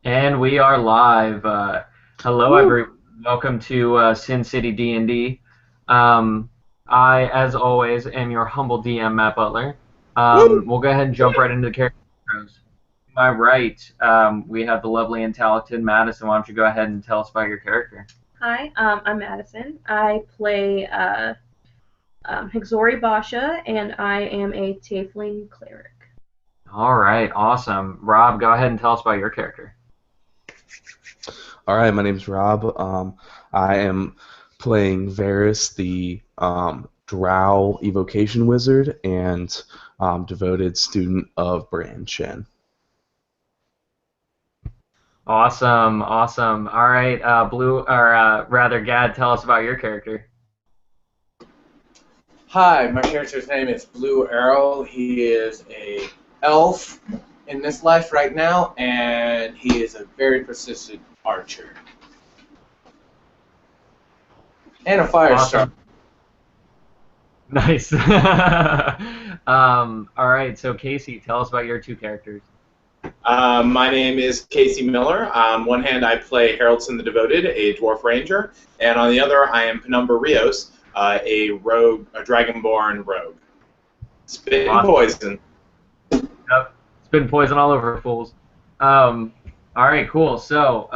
And we are live. Hello, Woo! everyone. Welcome to Cin City D&D. I, as always, am your humble DM, Matt Butler. Woo! We'll go ahead and jump right into the character intros. To my right, we have the lovely and talented Madison. Why don't you go ahead and tell us about your character? Hi, I'm Madison. I play Hisxori Basha, and I am a Tiefling Cleric. All right, awesome. Rob, go ahead and tell us about your character. All right, my name's Rob. I am playing Varus, the Drow evocation wizard and devoted student of Brand Shen. Awesome, awesome. All right, Blue, or rather, Gad, tell us about your character. Hi, my character's name is Blue Arrow. He is a elf in this life right now, and he is a very persistent archer. And a fire Awesome. starter. Nice. All right, so Casey, tell us about your two characters. My name is Casey Miller. On one hand, I play Haroldson the Devoted, a Dwarf Ranger, and on the other, I am Penumbra Rios, a rogue, a Dragonborn rogue. Spitting Awesome. poison. Yep. Spitting poison all over fools. All right, cool. So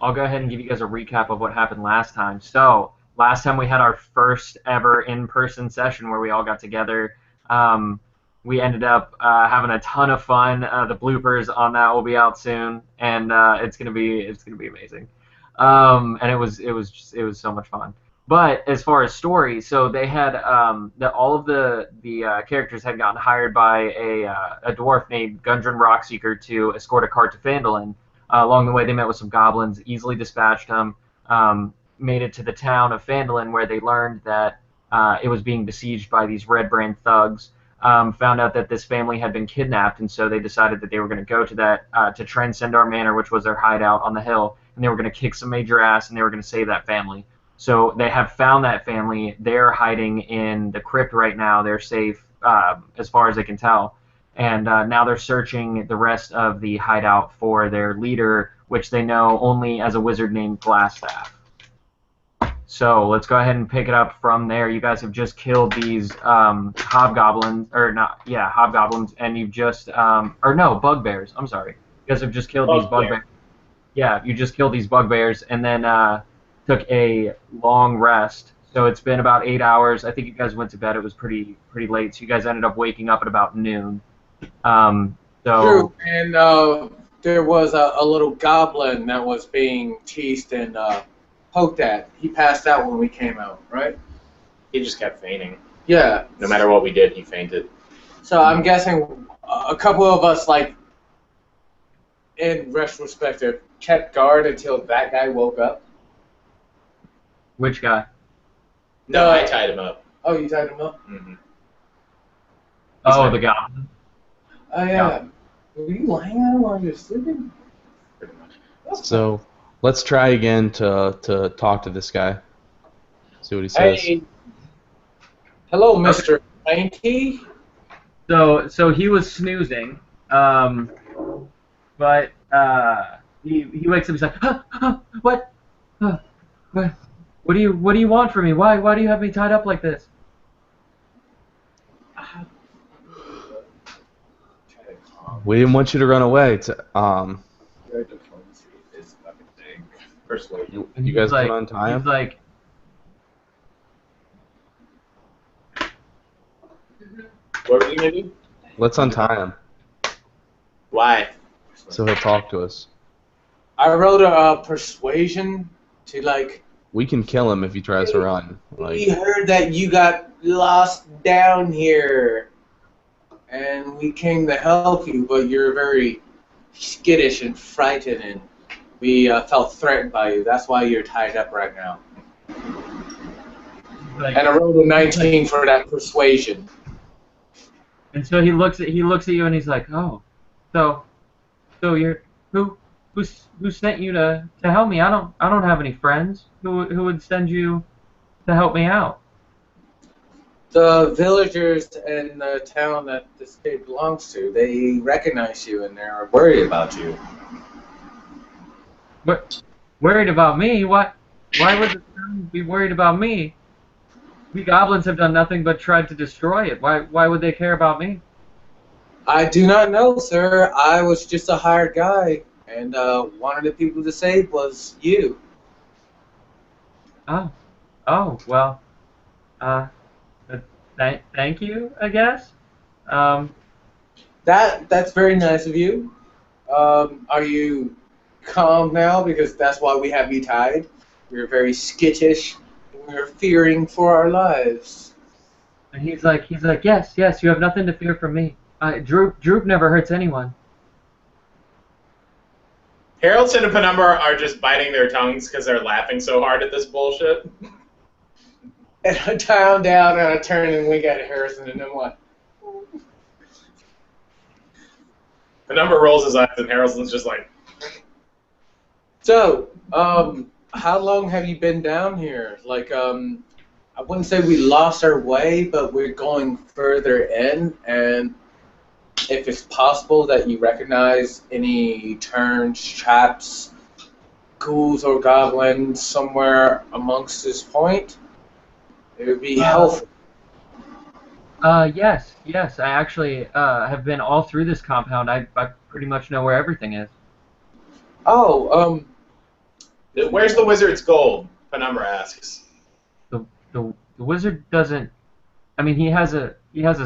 I'll go ahead and give you guys a recap of what happened last time. So last time we had our first ever in-person session where we all got together. We ended up having a ton of fun. The bloopers on that will be out soon, and it's gonna be amazing. And it was so much fun. But as far as story, so they had all of the characters had gotten hired by a dwarf named Gundren Rockseeker to escort a cart to Phandelver. Along the way, they met with some goblins, easily dispatched them, made it to the town of Phandelver, where they learned that it was being besieged by these Red Brand thugs. Found out that this family had been kidnapped, and so they decided that they were going to go to that to Transcendar Manor, which was their hideout on the hill, and they were going to kick some major ass, and they were going to save that family. So they have found that family. They're hiding in the crypt right now. They're safe as far as they can tell. And now they're searching the rest of the hideout for their leader, which they know only as a wizard named Glassstaff. So let's go ahead and pick it up from there. You guys have just killed these hobgoblins, or not, yeah, hobgoblins, and you've just, or no, bugbears. I'm sorry. You guys have just killed these bugbears. Yeah, you just killed these bugbears, and then took a long rest. So it's been about 8 hours. I think you guys went to bed. It was pretty late. So you guys ended up waking up at about noon. True, and there was a little goblin that was being teased and poked at. He passed out when we came out, right? He just kept fainting. Yeah. No matter what we did, he fainted. So I'm guessing a couple of us, like, in retrospective, kept guard until that guy woke up. Which guy? No, I tied him up. Oh, you tied him up? Mm-hmm. Oh, the goblin. Oh, yeah. Were you lying on him while you were sleeping? Pretty much. So let's try again to talk to this guy. See what he says. Hey. Hello, Mr. Lanky. So he was snoozing, but he wakes up. He's like, what? What do you want from me? Why do you have me tied up like this? We didn't want you to run away. Persuasion. You guys like, can untie him? He's like, What were you gonna do? Let's untie him Why? so he'll talk to us. I wrote a persuasion to, like, We can kill him if he tries to run. we heard that you got lost down here, and we came to help you, but you're very skittish and frightened, and we felt threatened by you. That's why you're tied up right now. like, And I rolled a 19 for that persuasion. and so he looks at you and he's like, oh, so you're who sent you to help me? I don't have any friends. Who would send you to help me out? The villagers in the town that this kid belongs to, they recognize you and they're worried about you. What? Worried about me? What? Why would the town be worried about me? We goblins have done nothing but tried to destroy it. Why would they care about me? I do not know, sir. I was just a hired guy, and one of the people to save was you. Oh. Oh, well. Uh, thank you, I guess. That's very nice of you. Are you calm now? Because that's why we have you tied. We're very skittish, and we're fearing for our lives. And he's like, yes, you have nothing to fear from me. Droop never hurts anyone. Haroldson and Penumbra are just biting their tongues because they're laughing so hard at this bullshit. And I tie him down, and I turn and wink at Harrison, and I'm like, Penumbra rolls his eyes, and Haroldsson's just like, so, how long have you been down here? Like, I wouldn't say we lost our way, but we're going further in, and if it's possible that you recognize any turns, traps, ghouls, or goblins somewhere amongst this point, it would be helpful. Yes. I actually have been all through this compound. I pretty much know where everything is. Oh, where's the wizard's gold? Penumbra asks. The wizard doesn't. I mean, he has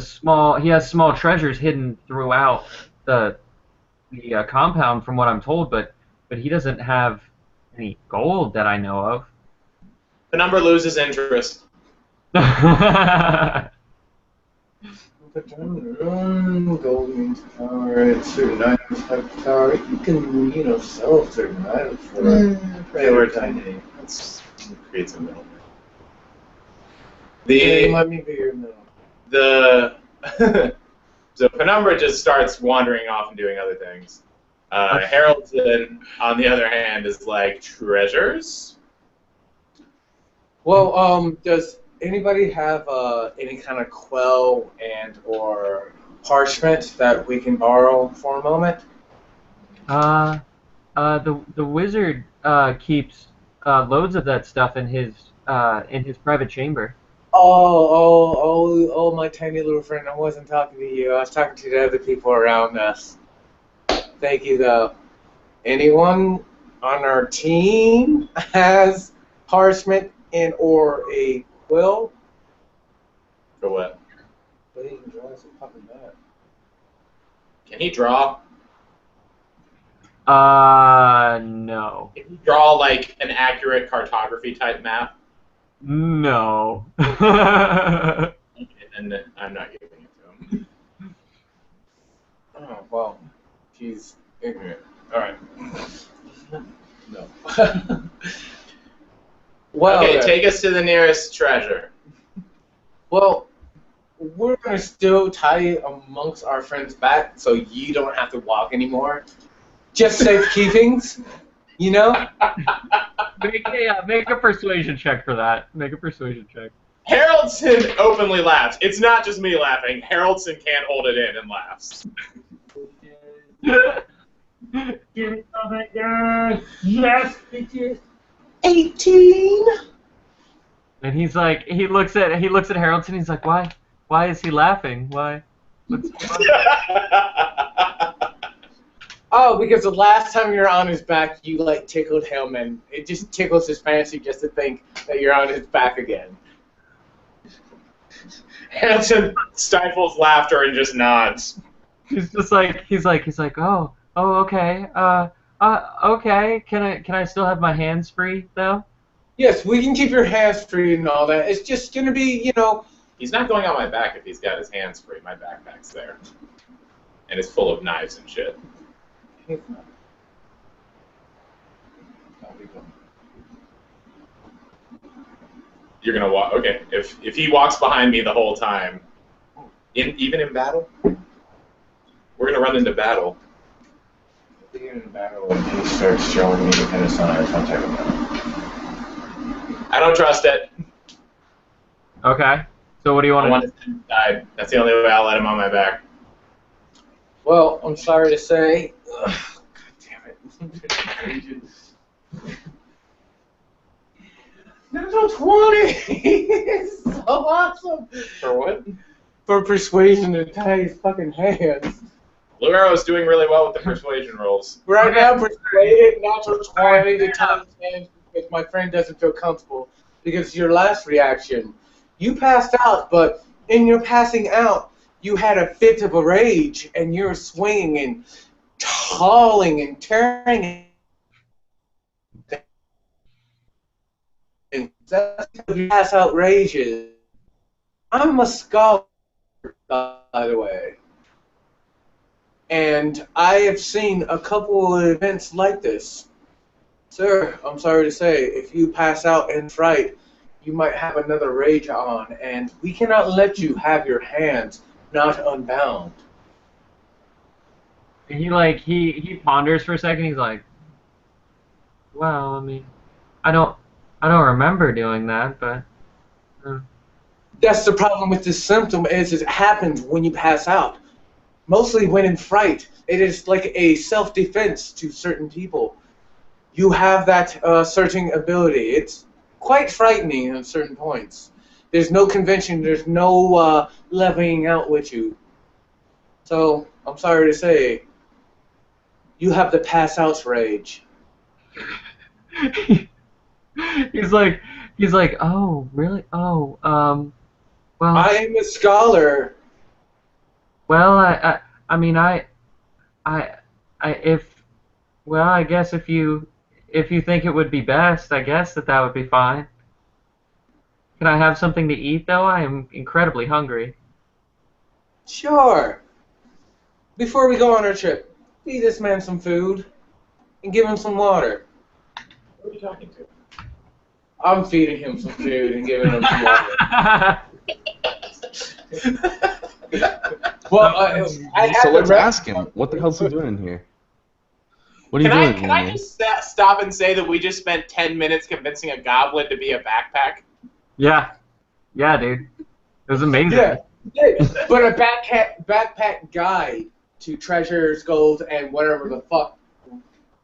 small treasures hidden throughout the compound, from what I'm told, but he doesn't have any gold that I know of. Penumbra loses interest. Golden power at certain items have power. You can, sell certain items for Prioritize. Let's create some middleman. Let me be your middle. So Penumbra just starts wandering off and doing other things. Haroldson, on the other hand, is like, treasures? Well, does anybody have any kind of quell and or parchment that we can borrow for a moment? The wizard keeps loads of that stuff in his private chamber. Oh, my tiny little friend, I wasn't talking to you. I was talking to the other people around us. Thank you, though. Anyone on our team has parchment and or a quill? For what? But he can draw some fucking bad. Can he draw? No. Can he draw, like, an accurate cartography type map? No. And I'm not giving it to him. Oh, well, he's ignorant. Alright. No. Well, okay, take us to the nearest treasure. Well, we're going to still tie it amongst our friends' back so you don't have to walk anymore. Just safekeepings, you know? Make a persuasion check for that. Make a persuasion check. Haroldson openly laughs. It's not just me laughing. Haroldson can't hold it in and laughs. Give me something, girl. Yes, bitches. 18! And he's like, he looks at Haroldson. He's like, why is he laughing? Why? What's going on? Oh, because the last time you were on his back, you, like, tickled him, and it just tickles his fancy just to think that you're on his back again. Haroldson stifles laughter and just nods. He's like, oh, okay, okay. Can I still have my hands free though? Yes, we can keep your hands free and all that. It's just gonna be, He's not going on my back if he's got his hands free. My backpack's there. And it's full of knives and shit. You're gonna walk. Okay, if he walks behind me the whole time, even in battle, we're gonna run into battle. Even in battle, and he starts showing me the kind of signs, I'll take him down. I don't trust it. Okay. So what do you I want want to die. That's the only way I'll let him on my back. Well, I'm sorry to say. Ugh, God damn it. Natural 20! It's so awesome! For what? For persuasion to tie his fucking hands. Blue Arrow is doing really well with the persuasion rolls. Right now, persuaded, natural 20 to tie his hands because my friend doesn't feel comfortable. Because your last reaction, you passed out, but in your passing out, you had a fit of a rage, and you're swinging and hauling and tearing. And that's how you pass out rages. I'm a scholar, by the way. And I have seen a couple of events like this. Sir, I'm sorry to say, if you pass out in fright, you might have another rage on, and we cannot let you have your hands not unbound. And he ponders for a second. He's like, well, I mean, I don't remember doing that, but. That's the problem with this symptom is it happens when you pass out. Mostly when in fright. It is like a self-defense to certain people. You have that certain ability. It's quite frightening at certain points. There's no convention. There's no leveling out with you. So, I'm sorry to say, you have the pass-out rage. He's like, oh, really? Oh, well. I am a scholar. Well, I guess if you think it would be best, I guess that would be fine. Can I have something to eat, though? I am incredibly hungry. Sure. Before we go on our trip, feed this man some food and give him some water. Who are you talking to? I'm feeding him some food and giving him some water. Well, So let's ask him. What the hell's he doing in here? What are you doing? Can I just stop and say that we just spent 10 minutes convincing a goblin to be a backpack? Yeah, dude, it was amazing. Yeah, but a backpack guide to treasures, gold, and whatever the fuck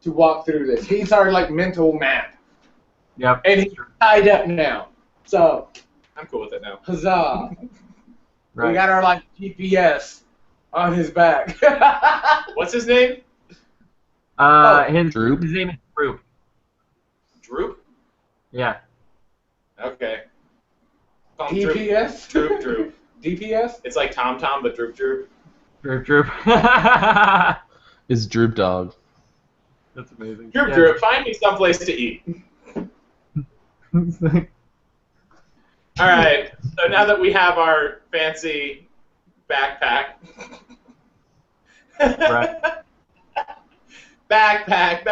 to walk through this. He's our like mental map. Yep. And he's tied up now. So, I'm cool with it now. huzzah. Right. We got our like GPS on his back. What's his name? His Droop? His name is Droop. Droop? Yeah. Okay. Call him Droop. DPS? Droop. DPS? It's like Tom Tom, but Droop. Droop. Is Droop Dog. That's amazing. Droop, find me someplace to eat. Alright, so now that we have our fancy backpack. Right. Backpack.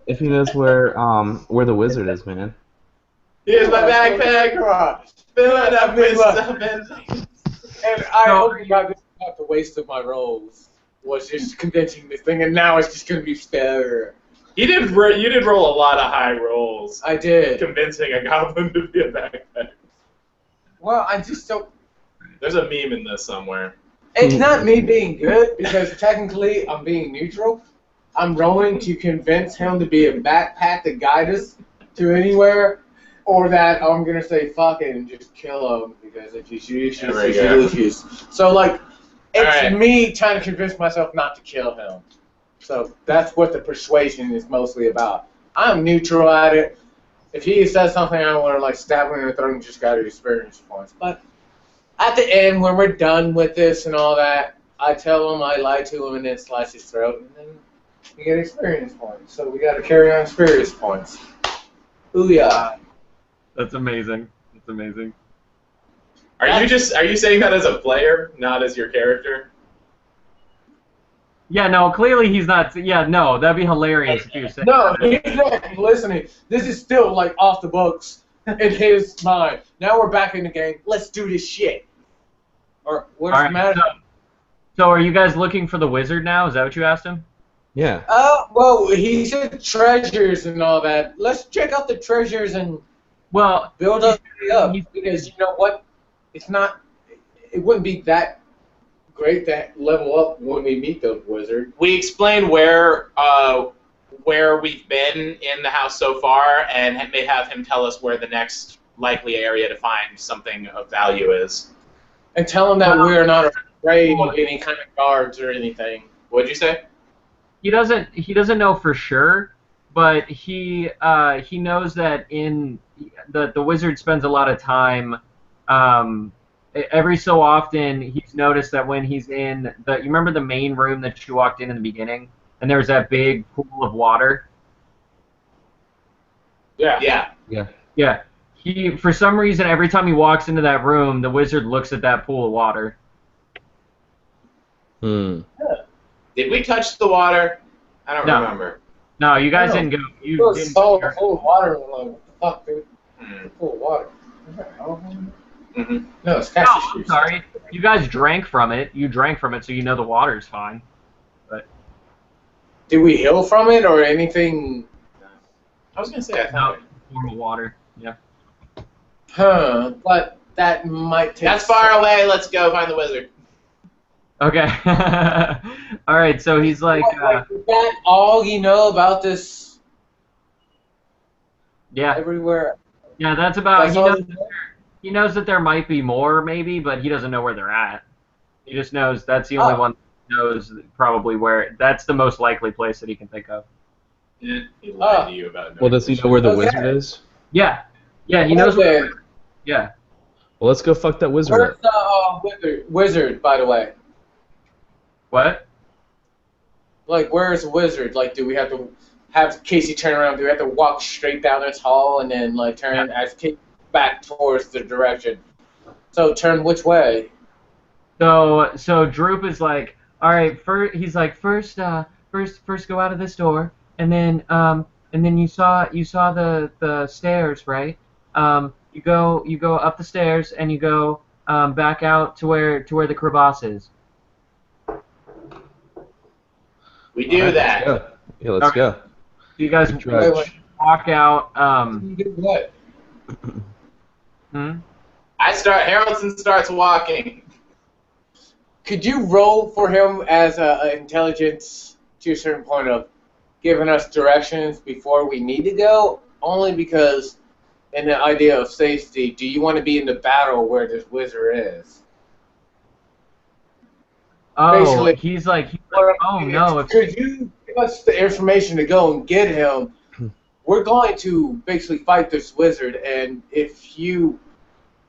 If he knows where the wizard is, man. Here's my backpack. Fill it up with stuff. And I hope you got this is not the waste of my rolls. Was just convincing this thing, and now it's just gonna be fair. You did roll a lot of high rolls. I did. Convincing a goblin to be a backpack. Well, I just don't. There's a meme in this somewhere. It's not me being good because technically I'm being neutral. I'm rolling to convince him to be a backpack to guide us to anywhere, or that I'm gonna say fuck it and just kill him because it's issues. So like, it's me trying to convince myself not to kill him. So that's what the persuasion is mostly about. I'm neutral at it. If he says something, I don't want to like stab him in the throat and just got to experience points. But at the end, when we're done with this and all that, I tell him I lie to him and then slice his throat, and then you get experience points. So we got to carry on experience points. Booyah! That's amazing. That's amazing. Are you saying that as a player, not as your character? Yeah, no, clearly he's not. Yeah, no, that'd be hilarious if you said. No, he's not listening. This is still like off the books in his mind. Now we're back in the game. Let's do this shit. Or what's the matter? So are you guys looking for the wizard now? Is that what you asked him? Yeah. Well, he said treasures and all that. Let's check out the treasures and build up because you know what? It wouldn't be that great to level up when we meet the wizard. We explain where we've been in the house so far, and may have him tell us where the next likely area to find something of value is. And tell him that we're not afraid of any kind of guards or anything. What'd you say? He doesn't know for sure, but he knows that the wizard spends a lot of time. Every so often, he's noticed that when he's in you remember the main room that you walked in the beginning, and there was that big pool of water. Yeah. Yeah. He, for some reason, every time he walks into that room, the wizard looks at that pool of water. Did we touch the water? I don't remember. No, you guys didn't go. You didn't. Saw a pool of water. Like, fuck, dude. Pool of water. No, it's Cassie Oh, I'm sorry. You guys drank from it. You drank from it, so you know the water's fine. But did we heal from it or anything? I was gonna say I found it. Normal water. Yeah. Huh? But that might take. That's far away. Let's go find the wizard. Okay. All right. So he's like. Is that all you know about this? Yeah. Everywhere. Yeah, that's about. That's He knows that there might be more, maybe, but he doesn't know where they're at. He just knows that's the only one that knows probably where. That's the most likely place that he can think of. He lied to you about. Well, does he know where the wizard is? Yeah. Yeah, he knows where. Yeah. Well, let's go fuck that wizard Where's up. the wizard, by the way? What? Like, where's the wizard? Like, do we have to have Casey turn around? Do we have to walk straight down this hall and then, like, turn as Casey back towards the direction? So, turn which way? So Droop is like, all right, he's like, first go out of this door, and then you saw the stairs, right? You go up the stairs and you go back out to where the crevasse is. We do that. Let's go. Yeah, let's go. You guys walk out. What? Haroldson starts walking. Could you roll for him as an intelligence to a certain point of giving us directions before we need to go? Only because, in the idea of safety, do you want to be in the battle where this wizard is? Oh, Basically, he's like, oh no! Could you give us the information to go and get him? We're going to basically fight this wizard, and if you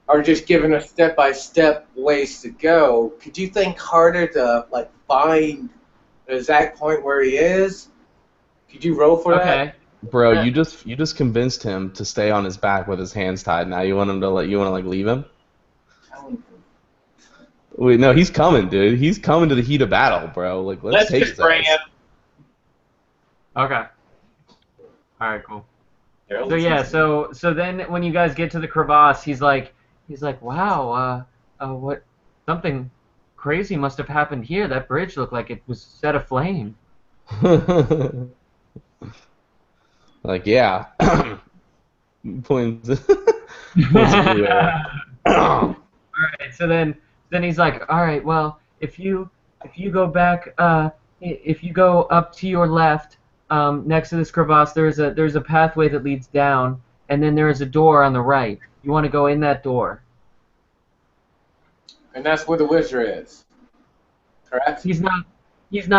are just giving us step-by-step ways to go, could you think harder to like find the exact point where he is? Could you roll for that? Bro, you just convinced him to stay on his back with his hands tied. Now you want him to leave him? Wait, no, he's coming, dude. He's coming to the heat of battle, bro. Like, let's take just bring him. Okay. All right, cool. So yeah, so then when you guys get to the crevasse, he's like, wow, what? Something crazy must have happened here. That bridge looked like it was set aflame. Like, yeah. Points. Everywhere. All right, so then he's like, all right, well, if you go back, if you go up to your left, next to this crevasse, there's a pathway that leads down, and then there is a door on the right. You want to go in that door. And that's where the wizard is. Correct? He's not in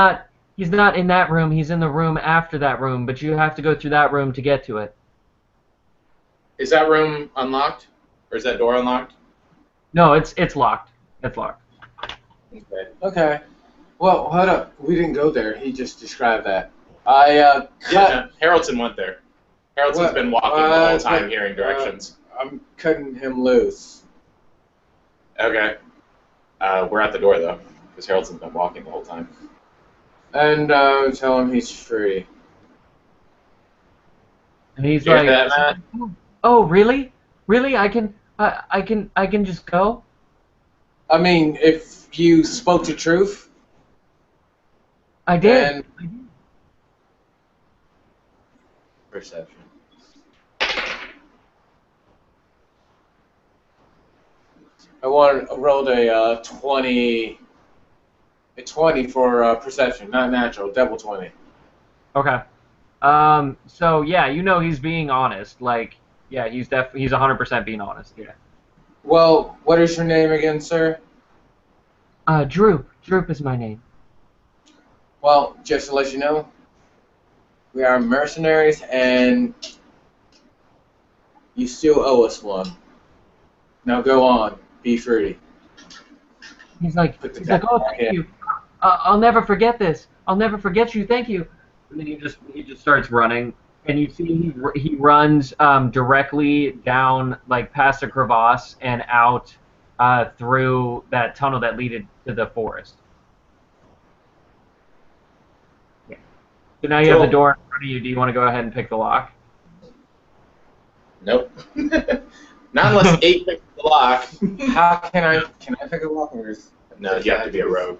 that room. He's in the room after that room, but you have to go through that room to get to it. Is that room unlocked, or is that door unlocked? No, it's locked. It's locked. Okay. Well, hold up. We didn't go there. He just described that. Yeah, Haroldson went there. Haroldsson's been walking the whole time, hearing directions. I'm cutting him loose. Okay. We're at the door, though, because Haroldsson's been walking the whole time. And tell him he's free. And he's Hear like, that, Matt? "Oh, really? Really? I can just go?" I mean, if you spoke the truth, I did. then perception. I rolled a 20 A 20 for perception, not natural. Double 20. Okay. So yeah, you know he's being honest. Like, yeah, he's 100% being honest. Yeah. Well, what is your name again, sir? Droop. Droop is my name. Well, just to let you know, we are mercenaries, and you still owe us one. Now go on. Be free. He's like, oh, thank you. I'll never forget this. I'll never forget you. Thank you. And then he just starts running, and you see he runs directly down, like, past the crevasse and out through that tunnel that leaded to the forest. Yeah. So now you have the door in front of you. Do you want to go ahead and pick the lock? Nope. Not unless 8 picks the lock. How can I pick a lock? No, you have to be a rogue.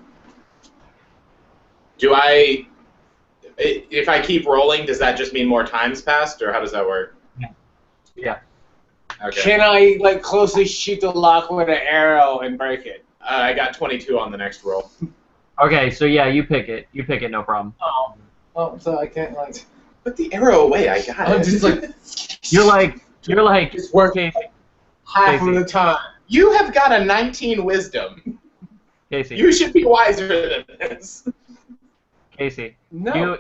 Do I... If I keep rolling, does that just mean more times passed, or how does that work? Yeah. Okay. Can I, like, closely shoot the lock with an arrow and break it? I got 22 on the next roll. Okay, so yeah, you pick it. You pick it, no problem. Oh. Oh, so I can't, like... Put the arrow away, I got I'm it. just like... You're like, It's working Casey. half of the time. You have got a 19 wisdom. Casey. You should be wiser than this. Casey. No,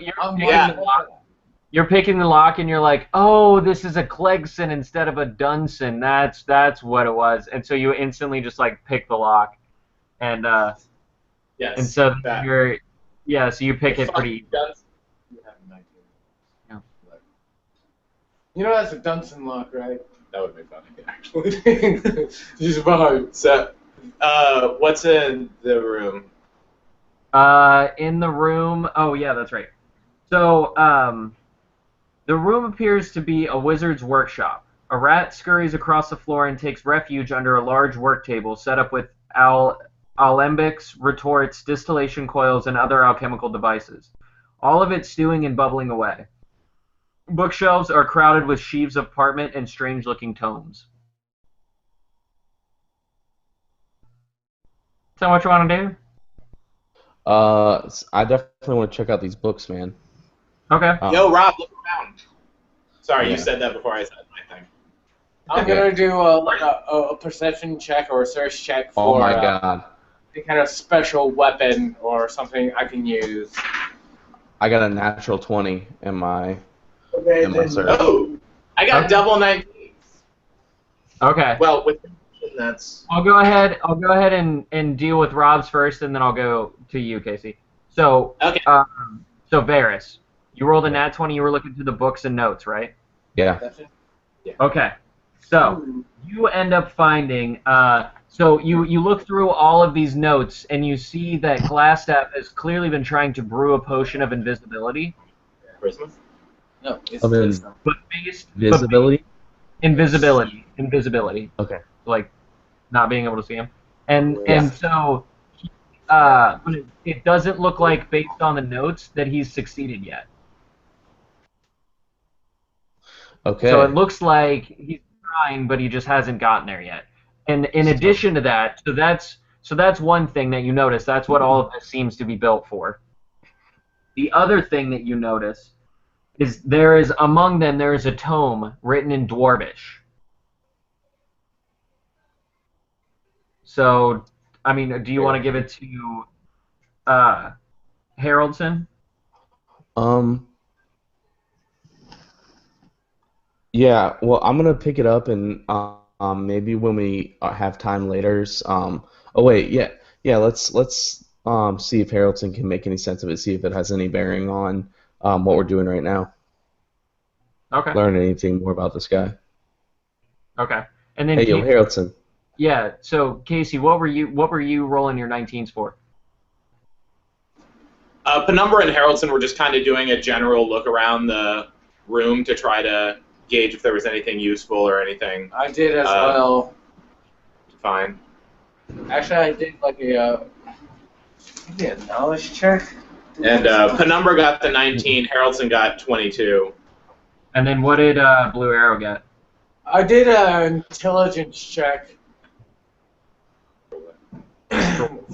You're picking the lock, and you're like, oh, this is a Clegson instead of a Dunson. That's what it was. And so you instantly just, like, pick the lock. And Yes. and so that. so you pick it pretty. Yeah. You know that's a Dunson lock, right? That would be funny, actually. Just vibe. So, what's in the room? In the room. Oh yeah, that's right. So the room appears to be a wizard's workshop. A rat scurries across the floor and takes refuge under a large work table set up with alembics, retorts, distillation coils, and other alchemical devices. All of it stewing and bubbling away. Bookshelves are crowded with sheaves of parchment and strange-looking tomes. Is that what you want to do? I definitely want to check out these books, man. Okay. Yo, Rob, look around. Sorry, Yeah. you said that before I said my thing. I'm gonna do a perception check or a search check for Oh my god. any kind of special weapon or something I can use. I got a natural 20 in my Okay, my search. Oh, I got double 19. Okay. Well, with that's... I'll go ahead and deal with Rob's first, and then I'll go to you, Casey. So, Okay. So Varus, you rolled a nat 20. You were looking through the books and notes, right? Yeah. Okay. So you end up finding. So you look through all of these notes, and you see that Glassstaff has clearly been trying to brew a potion of invisibility. Christmas? No, it's Of But based visibility? Invisibility. Okay. Like not being able to see him. And so but it doesn't look like, based on the notes, that he's succeeded yet. Okay. So it looks like he's trying, but he just hasn't gotten there yet. And in addition to that, so that's one thing that you notice. That's what all of this seems to be built for. The other thing that you notice is among them there is a tome written in Dwarvish. So, I mean, do you want to give it to Haroldson? Yeah, well, I'm gonna pick it up and maybe when we have time later. Oh wait, yeah. Let's see if Haroldson can make any sense of it. See if it has any bearing on what we're doing right now. Okay. Learn anything more about this guy. Okay. And then Hey, yo, Haroldson. Yeah. So Casey, what were you rolling your 19s for? Penumbra and Haroldson were just kind of doing a general look around the room to try to gauge if there was anything useful or anything. I did as well. Fine. Actually, I did like maybe a knowledge check. And Penumbra got the 19, Haroldson got 22. And then what did Blue Arrow get? I did an intelligence check.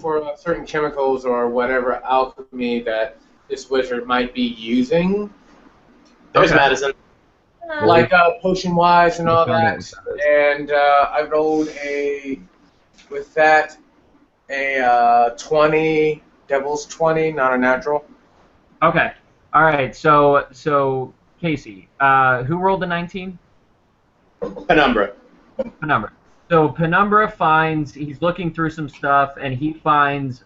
for certain chemicals or whatever alchemy that this wizard might be using, There's Okay. Madison. like potion-wise and all found that. it. And I rolled with that, a 20, Devil's 20, not a natural. Okay. All right. So Casey, who rolled the 19? Penumbra. Penumbra. So Penumbra he's looking through some stuff, and he finds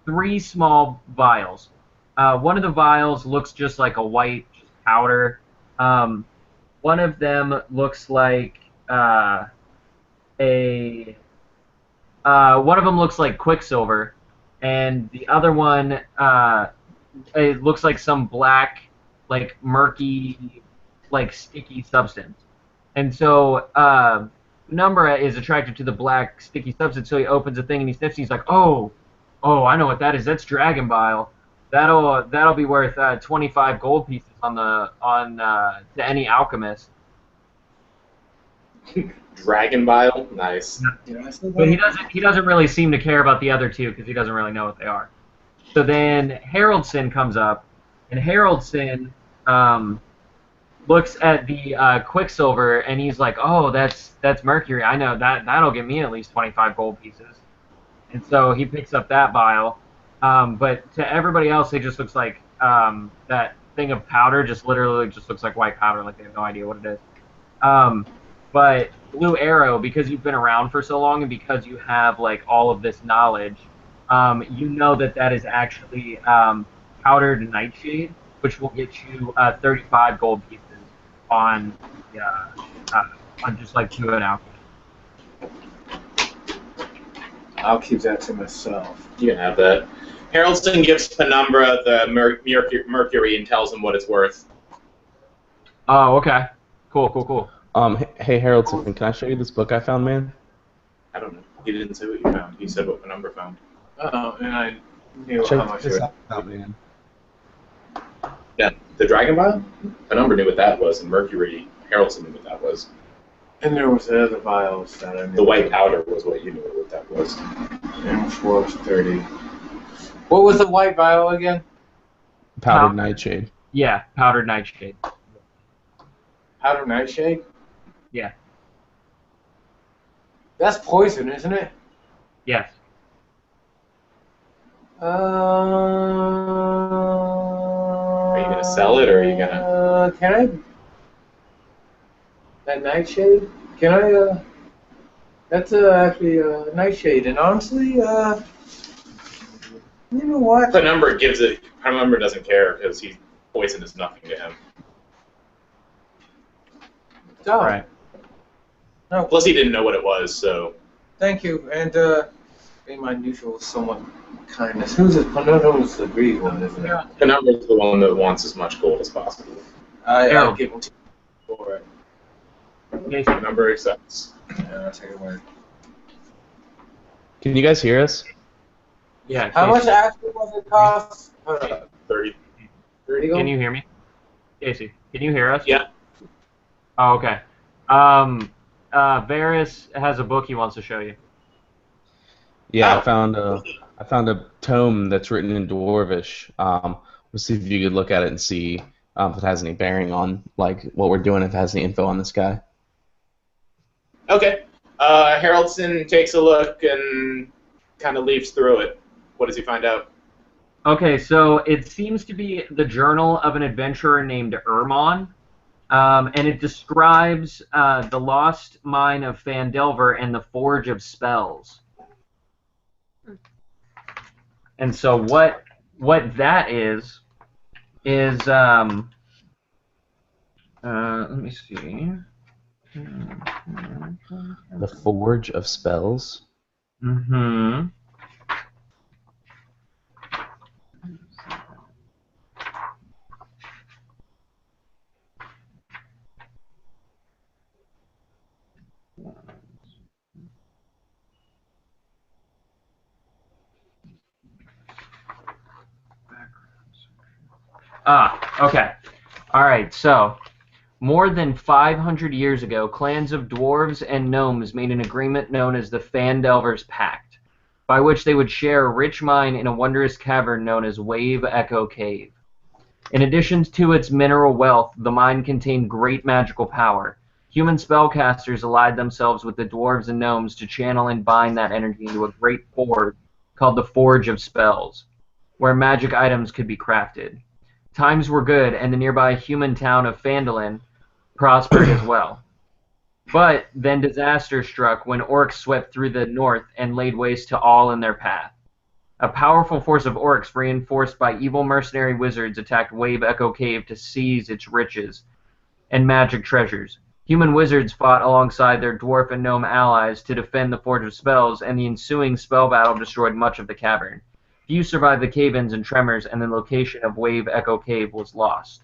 3 small vials. One of the vials looks just like a white powder. One of them looks like one of them looks like quicksilver, and the other one it looks like some black, like murky, like sticky substance. And so Penumbra is attracted to the black sticky substance, so he opens a thing and he sniffs. And he's like, "Oh, I know what that is. That's dragon bile. That'll be worth 25 gold pieces to any alchemist." Dragon bile. Nice. Did I say that? But he doesn't really seem to care about the other two because he doesn't really know what they are. So then Haroldson comes up, and Haroldson looks at the quicksilver, and he's like, "Oh, that's mercury. I know that'll get me at least 25 gold pieces." And so he picks up that vial. But to everybody else, it just looks like that thing of powder literally looks like white powder, like they have no idea what it is. But Blue Arrow, because you've been around for so long and because you have like all of this knowledge, you know that is actually powdered nightshade, which will get you 35 gold pieces on just like to an alchemy. I'll keep that to myself. You can have that. Haroldson gives Penumbra the mercury and tells him what it's worth. Oh, okay. Cool. Hey Haroldson, can I show you this book I found, man? I don't know. He didn't say what you found. He said what Penumbra found. Oh, and I knew how Check much this it was. out, man. Yeah, the dragon bile? Penumbra knew what that was, and mercury, Haroldson knew what that was. And there was the other vials that I knew. The white powder was what you knew what that was. And 4 was 30. What was the white vial again? Powdered nightshade. Yeah, powdered nightshade. Powder nightshade? Yeah. That's poison, isn't it? Yes. Are you gonna sell it, or are you gonna? Can I? That nightshade? Can I? That's actually a nightshade, and honestly, you know what? Penumbra gives it. Penumbra doesn't care because poison is nothing to him. Oh, Right. no, Plus, he didn't know what it was, so. thank you, and being my neutral somewhat kindness. Who's it? Fontenot-Rice the Greek one, isn't it? Penumbra's the one that wants as much gold as possible. I'll give him 2 for it. Penumbra accepts. Yeah, I'll take it away. Can you guys hear us? Yeah. How much Casey, actually was it cost? 30. 30 Can you hear me? Casey, can you hear us? Yeah. Oh, okay. Varus has a book he wants to show you. Yeah, Oh. I found a tome that's written in Dwarvish. We'll see if you could look at it and see if it has any bearing on like what we're doing. If it has any info on this guy. Okay. Haroldson takes a look and kind of leaves through it. What does he find out? Okay, so it seems to be the journal of an adventurer named Ermon, and it describes the Lost Mine of Phandelver and the Forge of Spells. And so what that is let me see. The Forge of Spells. Mm-hmm. Okay. All right, so more than 500 years ago, clans of dwarves and gnomes made an agreement known as the Phandelver's Pact. by which they would share a rich mine in a wondrous cavern known as Wave Echo Cave. In addition to its mineral wealth, the mine contained great magical power. Human spellcasters allied themselves with the dwarves and gnomes to channel and bind that energy into a great forge called the Forge of Spells, where magic items could be crafted. Times were good, and the nearby human town of Phandelver prospered as well. But then disaster struck when orcs swept through the north and laid waste to all in their path. A powerful force of orcs, reinforced by evil mercenary wizards, attacked Wave Echo Cave to seize its riches and magic treasures. Human wizards fought alongside their dwarf and gnome allies to defend the Forge of Spells, and the ensuing spell battle destroyed much of the cavern. Few survived the cave-ins and tremors, and the location of Wave Echo Cave was lost.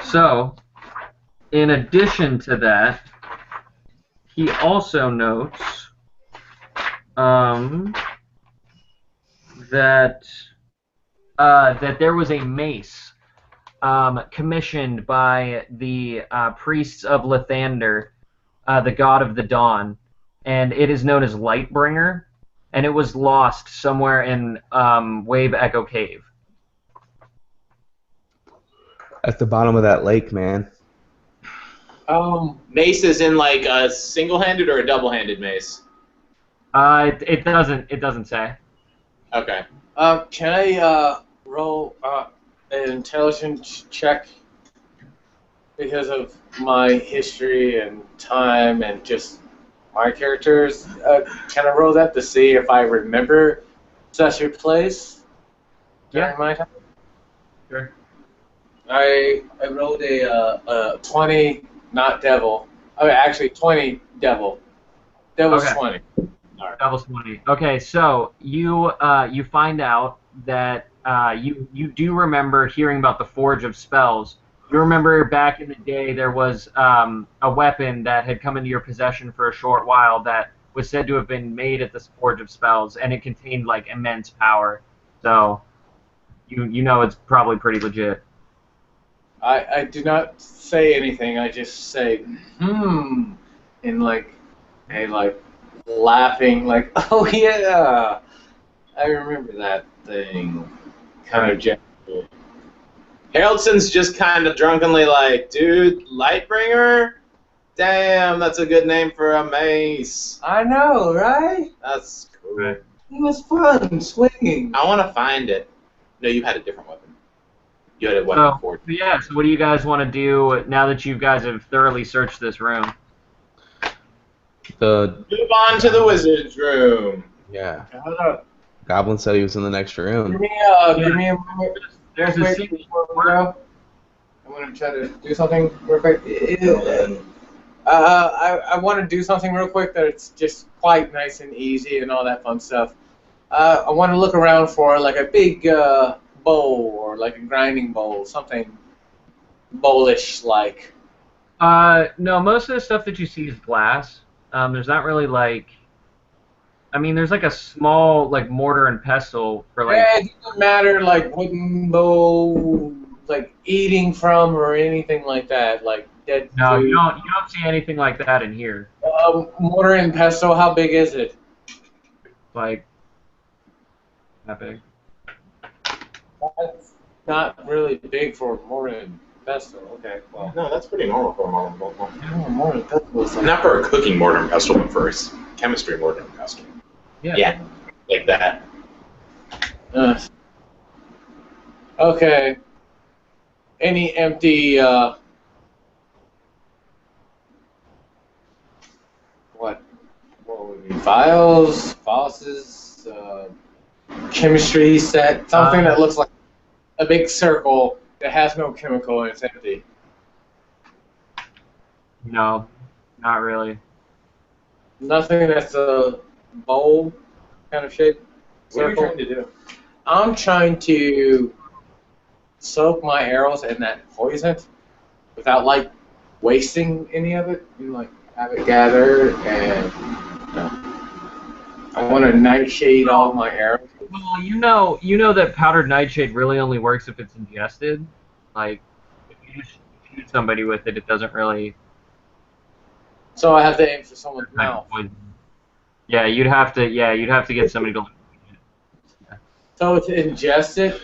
So, in addition to that, he also notes that there was a mace commissioned by the priests of Lathander, the god of the dawn, and it is known as Lightbringer, and it was lost somewhere in Wave Echo Cave. At the bottom of that lake, man. Mace is in like a single-handed or a double-handed mace? It doesn't say. Okay. Can I roll an intelligence check because of my history and time and just my characters? Can I roll that to see if I remember such a place during my time? Sure. I rolled a 20, not devil. Okay, actually 20 devil. Devil's Okay. 20. Devil's 20. Okay, so you find out that you do remember hearing about the Forge of Spells. You remember back in the day there was a weapon that had come into your possession for a short while that was said to have been made at this Forge of Spells, and it contained like immense power. So you know it's probably pretty legit. I do not say anything. I just say, and like laughing, like, oh yeah, I remember that thing. Kind of gesture. Haroldson's just kind of drunkenly like, dude, Lightbringer? Damn, that's a good name for a mace. I know, right? That's cool. Right. It was fun swinging. I want to find it. No, you had a different weapon. You had a weapon before. Yeah, so what do you guys want to do now that you guys have thoroughly searched this room? The Move on to the wizard's room. yeah, Hold up. Goblin said he was in the next room. Give me a moment. There's a Quick, secret. before we go. I want to try to do something real quick. I want to do something real quick that's just quite nice and easy and all that fun stuff. I want to look around for like a big bowl or like a grinding bowl, something bowlish like. No, most of the stuff that you see is glass. There's not really like, I mean, there's like a small like mortar and pestle for like. Yeah, it doesn't matter like wooden bowl, like eating from or anything like that, like dead No, food. you don't see anything like that in here. Mortar and pestle, how big is it? Like that big. That's not really big for mortar and pestle. Okay, well. No, that's pretty normal for a mortar and pestle. Oh, mortar and pestle is like. Not for a cooking mortar and pestle, but for a chemistry mortar and pestle. Yeah, like that. Okay. Any empty, what would it be? Vials, vases, chemistry set, something that looks like a big circle that has no chemical and it's empty. No, not really. Nothing that's a bowl kind of shape. What are you Circle. trying to do? I'm trying to soak my arrows in that poison without like wasting any of it, and like have it gathered, and I want to nightshade all my arrows. Well, you know that powdered nightshade really only works if it's ingested. Like, if you just shoot somebody with it, it doesn't really. So I have to aim for someone's Like mouth. poison. Yeah, you'd have to. Yeah, you'd have to get somebody to. So to ingest it,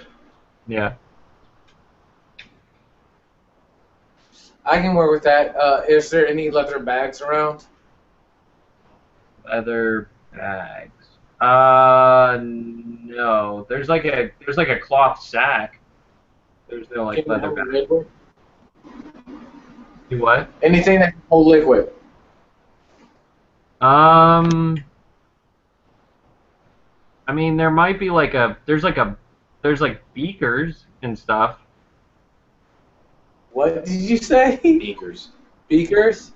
Yeah. I can work with that. Is there any leather bags around? Leather bags. No. There's like a cloth sack. There's no like Can you leather hold bag. liquid? You what? Anything that can hold liquid. I mean, there might be like there's like beakers and stuff. What did you say? Beakers. Beakers?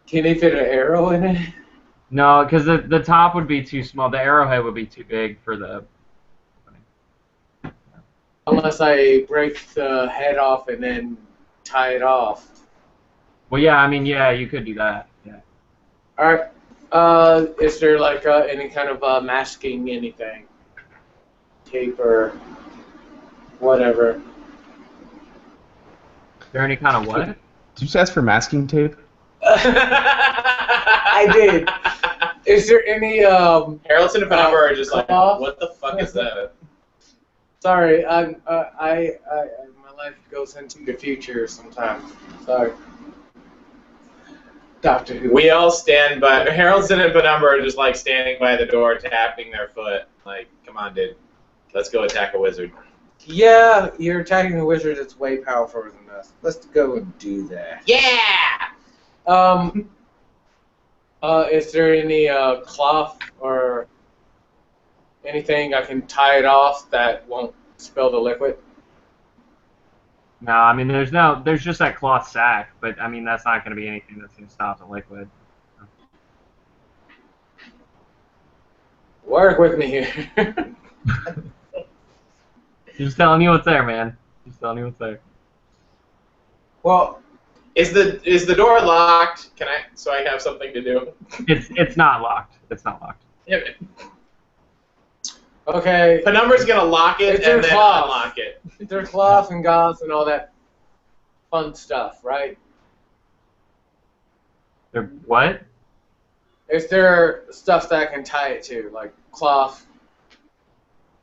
Can they fit an arrow in it? No, because the top would be too small. The arrowhead would be too big for the. Unless I break the head off and then tie it off. Well, yeah, I mean, yeah, you could do that. Yeah. Alright. Is there like any kind of masking anything? Tape or whatever. Is there any kind of what? Did you just ask for masking tape? I did. Is there any Haroldson and Penumbra are just like, cloth? what the fuck is that? Sorry, my life goes into the future sometimes. Sorry. Doctor Who. We all stand by. Haroldson and Penumbra are just like standing by the door, tapping their foot. Like, come on, dude. Let's go attack a wizard. Yeah, you're attacking a wizard that's way powerful than us. Let's go and do that. Yeah! Is there any cloth or anything I can tie it off that won't spill the liquid? No, I mean, there's just that cloth sack, but I mean, that's not going to be anything that's going to stop the liquid. Work with me here. Just telling you what's there, man. Just telling you what's there. Well, Is the door locked? So I have something to do? It's not locked. It's not locked. Yeah, man. okay. Penumbra's gonna lock it It's and in then cloth. unlock it. There's cloth and gauze and all that fun stuff, right? They're what? Is there stuff that I can tie it to, like cloth,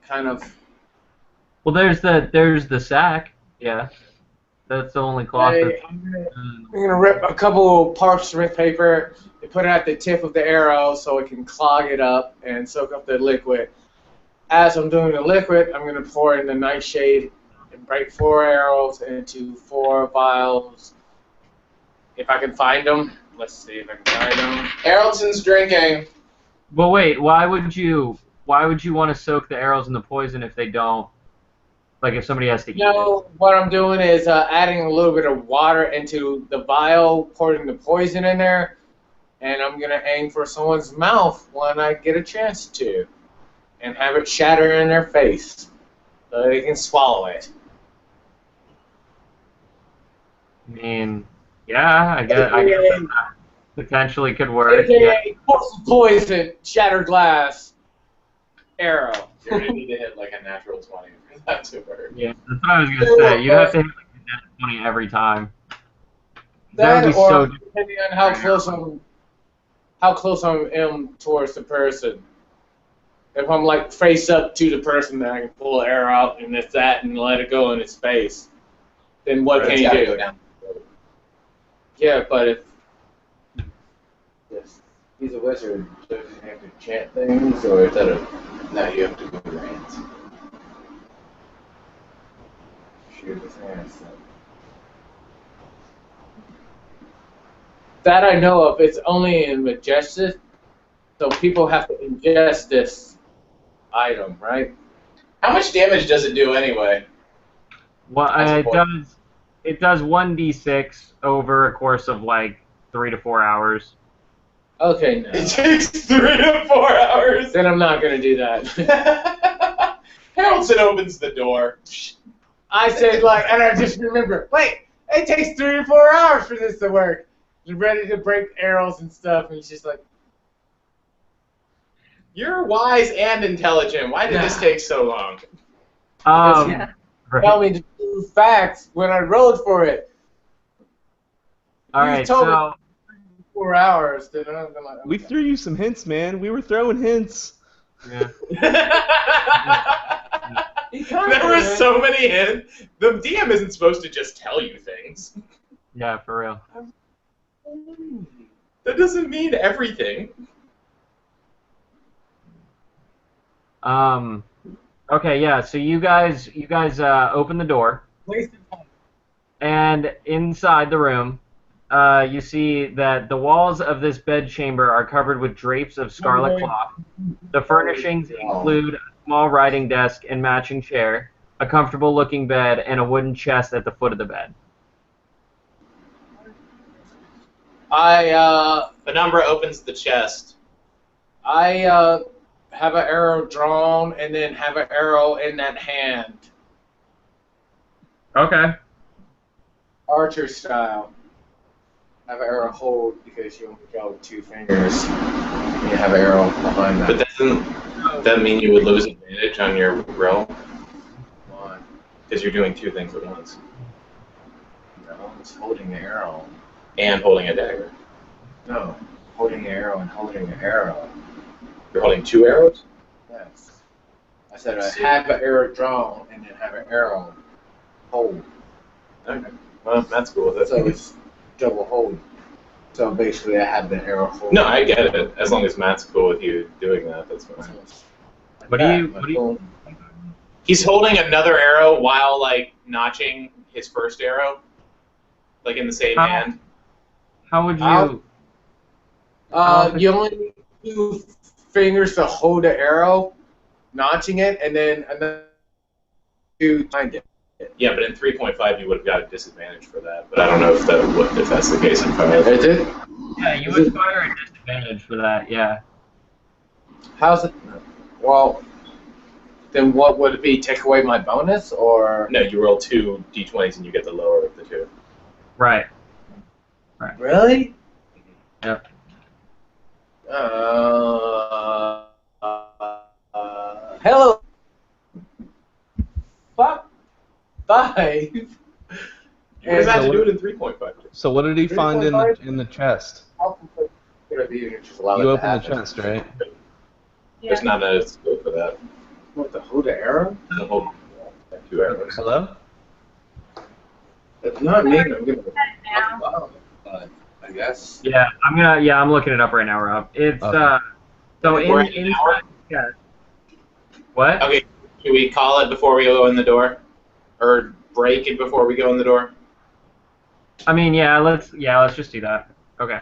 kind of? Well, there's the sack. Yeah, that's the only cloth. Hey, I'm gonna rip a couple parchment paper and put it at the tip of the arrow so it can clog it up and soak up the liquid. As I'm doing the liquid, I'm gonna pour in the nightshade and break 4 arrows into 4 vials. If I can find them, let's see if I can find them. Haroldsson's drinking. But wait, why would you want to soak the arrows in the poison if they don't? Like if somebody has to eat it. What I'm doing is adding a little bit of water into the vial, pouring the poison in there, and I'm gonna aim for someone's mouth when I get a chance to, and have it shatter in their face so they can swallow it. I mean, yeah, I guess that potentially could work. AKA Yeah. poison, shattered glass, arrow. You're gonna need to hit like a natural 20 for that to work. Yeah, that's what I was gonna say. You'd have to hit like a net 20 every time. That would be or so. depending on how close I am towards the person. If I'm like face up to the person, then I can pull the arrow out and it's that and let it go in its face. Then what can you do? Go down. Yeah, but if he's a wizard, so does he have to chant things, or is that a No, you have to go to hands. shoot his hands? That I know of. It's only in Majestic, so people have to ingest this item, right? How much damage does it do anyway? Well, As a it does 1d6 over a course of like 3 to 4 hours. Okay, no. It takes 3 to 4 hours. Then I'm not gonna do that. Haroldson opens the door. I said and I just remember. Wait, it takes 3 to 4 hours for this to work. You're ready to break arrows and stuff, and he's just like, You're wise and intelligent. Why did this take so long? Yeah. Right. tell me the true facts when I rolled for it. All You right, told me so 4 hours. Then I'm gonna. We threw you some hints, man. We were throwing hints. Yeah. There were so many hints. The DM isn't supposed to just tell you things. Yeah, for real. That doesn't mean everything. Okay, yeah. So you guys open the door, and inside the room, you see that the walls of this bedchamber are covered with drapes of scarlet cloth. The furnishings include a small writing desk and matching chair, a comfortable-looking bed, and a wooden chest at the foot of the bed. Penumbra opens the chest. I have an arrow drawn and then have an arrow in that hand, Okay. archer style. Have an arrow hold because you only draw with 2 fingers. You have an arrow behind that. But doesn't that mean you would lose advantage on your roll? Why? Because you're doing 2 things at once. No, it's holding the arrow. And holding a dagger. No, holding the arrow and holding the arrow. You're holding 2 arrows? Yes. I said I have an arrow drawn and then have an arrow hold. Okay. Well, that's cool with it. So it's double hold. So basically I have the arrow hold. No, I get it. As long as Matt's cool with you doing that, that's fine. What do you? He's holding another arrow while, like, notching his first arrow. Like, in the same hand. How would you? You only need 2 fingers to hold the arrow, notching it, and then another 2 behind it. Yeah, but in 3.5 you would have got a disadvantage for that. But I don't know if that's the case in 5. Is it? Yeah, you would fire a disadvantage for that. Yeah. How's it? Well, then what would it be? Take away my bonus, or? No, you roll 2 d20s and you get the lower of the 2. Right. Really? Yep. Hello. 5. You would have had to do it in 3.5. So what did he find in 3.5? the chest? You You opened the chest, right? There's not a scope for that. What, to hold the arrow? The whole 2 arrows. Hello? It's not me. I'm gonna. Now. But I guess. Yeah, I'm looking it up right now, Rob. It's Okay. so We're in in an hour? yeah. What? Okay, should we call it before we go in the door? Or break it before we go in the door? I mean, let's just do that. Okay.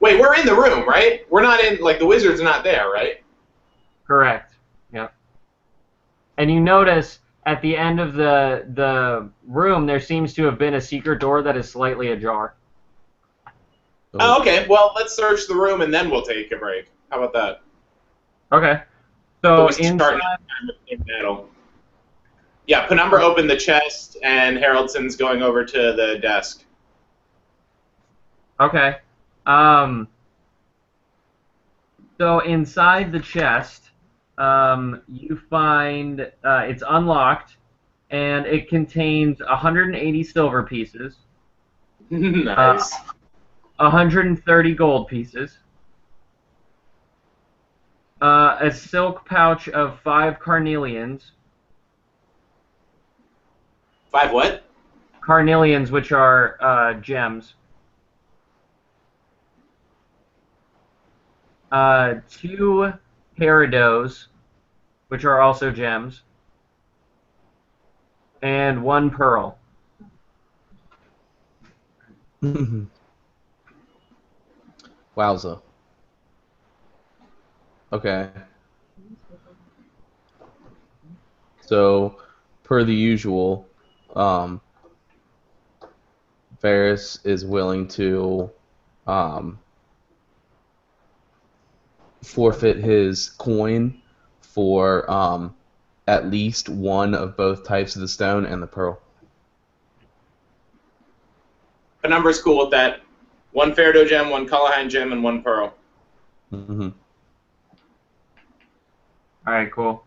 Wait, we're in the room, right? We're not in, like, the wizard's not there, right? Correct. Yep. And you notice at the end of the room there seems to have been a secret door that is slightly ajar. Oh, okay. Well, let's search the room and then we'll take a break. How about that? Okay. So We start inside. in battle. Yeah, Penumbra opened the chest and Haroldsson's going over to the desk. Okay. So inside the chest, you find it's unlocked, and it contains 180 silver pieces, Nice. 130 gold pieces, a silk pouch of 5 carnelians. 5 what? Carnelians, which are gems. 2 peridos, which are also gems, and 1 pearl. Wowza. Okay. So, per the usual, Varus is willing to forfeit his coin for at least one of both types of the stone and the pearl. Penumbra's cool with that. 1 Ferdo gem, 1 Callahan gem, and 1 pearl. Mm-hmm. All right, cool.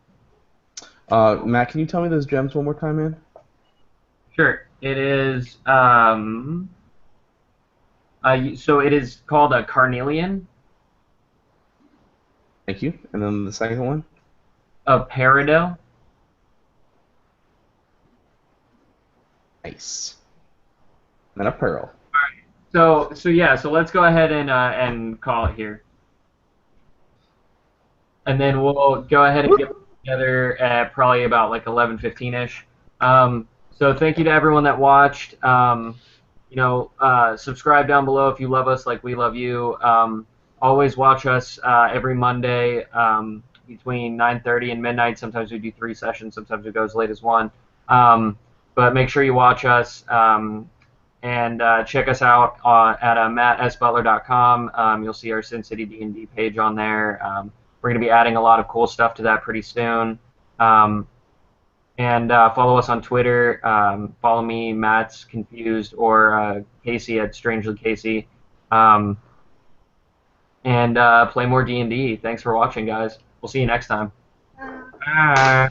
Matt, can you tell me those gems one more time, man? Sure. It is So it is called a carnelian, Thank you. And then the second one? a peridot. Nice. And then a pearl. So yeah, so let's go ahead and call it here, and then we'll go ahead and get together at probably about like 11:15ish. So thank you to everyone that watched. Subscribe down below if you love us like we love you. Always watch us every Monday between 9:30 and midnight. Sometimes we do 3 sessions. Sometimes it goes as late as 1. But make sure you watch us. And check us out at mattsbutler.com. You'll see our Cin City D&D page on there. We're going to be adding a lot of cool stuff to that pretty soon. And follow us on Twitter. Follow me, Matt's Confused, or Casey at Strangely Casey. And play more D&D. Thanks for watching, guys. We'll see you next time. Bye.